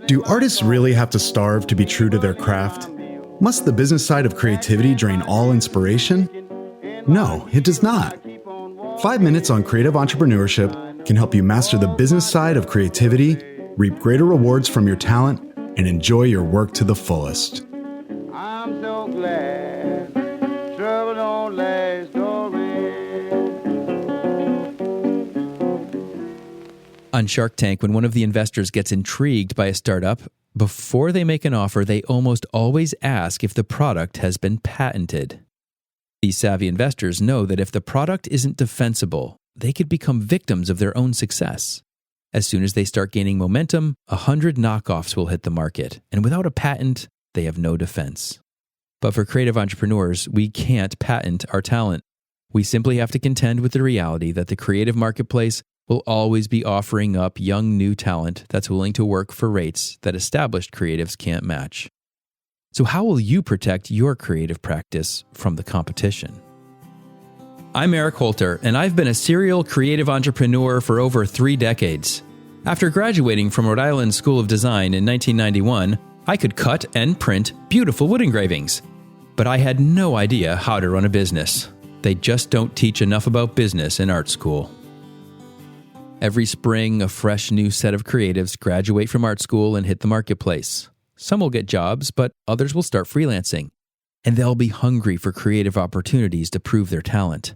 Do artists really have to starve to be true to their craft? Must the business side of creativity drain all inspiration? No, it does not. 5 minutes on creative entrepreneurship can help you master the business side of creativity, reap greater rewards from your talent, and enjoy your work to the fullest. I'm so glad trouble don't last always. On Shark Tank, when one of the investors gets intrigued by a startup, before they make an offer, they almost always ask if the product has been patented. These savvy investors know that if the product isn't defensible, they could become victims of their own success. As soon as they start gaining momentum, 100 knockoffs will hit the market, and without a patent, they have no defense. But for creative entrepreneurs, we can't patent our talent. We simply have to contend with the reality that the creative marketplace will always be offering up young new talent that's willing to work for rates that established creatives can't match. So how will you protect your creative practice from the competition? I'm Eric Holter, and I've been a serial creative entrepreneur for over 3 decades. After graduating from Rhode Island School of Design in 1991, I could cut and print beautiful wood engravings. But I had no idea how to run a business. They just don't teach enough about business in art school. Every spring, a fresh new set of creatives graduate from art school and hit the marketplace. Some will get jobs, but others will start freelancing. And they'll be hungry for creative opportunities to prove their talent.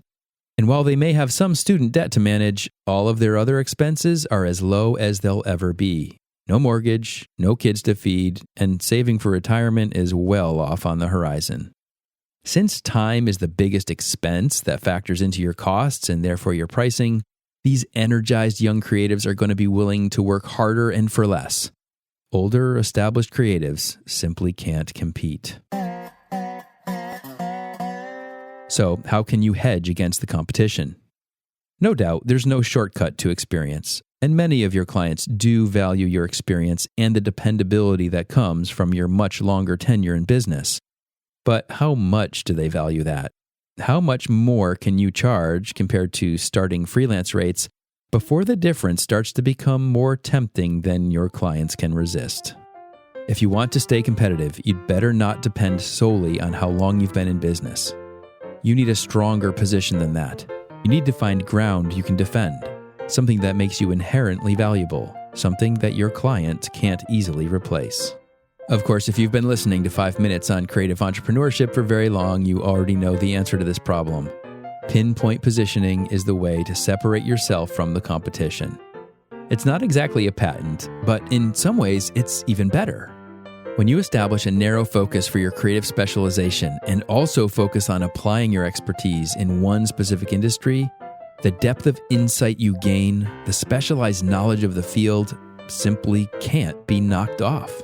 And while they may have some student debt to manage, all of their other expenses are as low as they'll ever be. No mortgage, no kids to feed, and saving for retirement is well off on the horizon. Since time is the biggest expense that factors into your costs and therefore your pricing, these energized young creatives are going to be willing to work harder and for less. Older, established creatives simply can't compete. So, how can you hedge against the competition? No doubt, there's no shortcut to experience, and many of your clients do value your experience and the dependability that comes from your much longer tenure in business. But how much do they value that? How much more can you charge compared to starting freelance rates before the difference starts to become more tempting than your clients can resist? If you want to stay competitive, you'd better not depend solely on how long you've been in business. You need a stronger position than that. You need to find ground you can defend, something that makes you inherently valuable, something that your client can't easily replace. Of course, if you've been listening to 5 Minutes on Creative Entrepreneurship for very long, you already know the answer to this problem. Pinpoint positioning is the way to separate yourself from the competition. It's not exactly a patent, but in some ways, it's even better. When you establish a narrow focus for your creative specialization and also focus on applying your expertise in one specific industry, the depth of insight you gain, the specialized knowledge of the field, simply can't be knocked off.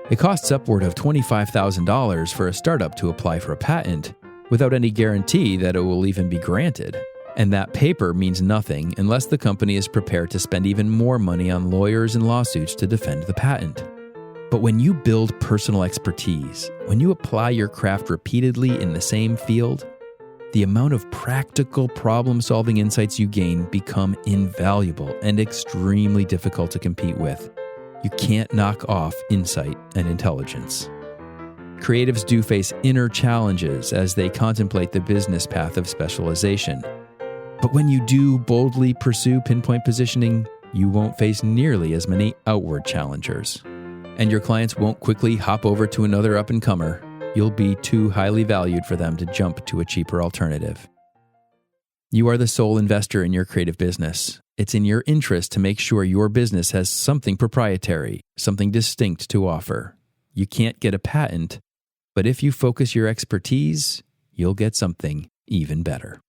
It costs upward of $25,000 for a startup to apply for a patent without any guarantee that it will even be granted. And that paper means nothing unless the company is prepared to spend even more money on lawyers and lawsuits to defend the patent. But when you build personal expertise, when you apply your craft repeatedly in the same field, the amount of practical problem-solving insights you gain become invaluable and extremely difficult to compete with. You can't knock off insight and intelligence. Creatives do face inner challenges as they contemplate the business path of specialization. But when you do boldly pursue pinpoint positioning, you won't face nearly as many outward challengers. And your clients won't quickly hop over to another up-and-comer. You'll be too highly valued for them to jump to a cheaper alternative. You are the sole investor in your creative business. It's in your interest to make sure your business has something proprietary, something distinct to offer. You can't get a patent, but if you focus your expertise, you'll get something even better.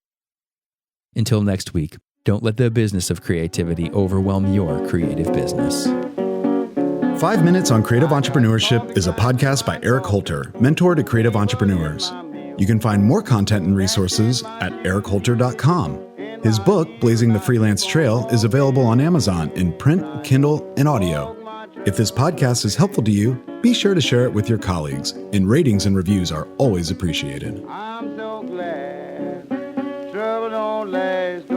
Until next week, don't let the business of creativity overwhelm your creative business. 5 Minutes on Creative Entrepreneurship is a podcast by Eric Holter, mentor to creative entrepreneurs. You can find more content and resources at erichholter.com. His book, Blazing the Freelance Trail, is available on Amazon in print, Kindle, and audio. If this podcast is helpful to you, be sure to share it with your colleagues, and ratings and reviews are always appreciated. I'm so glad trouble don't last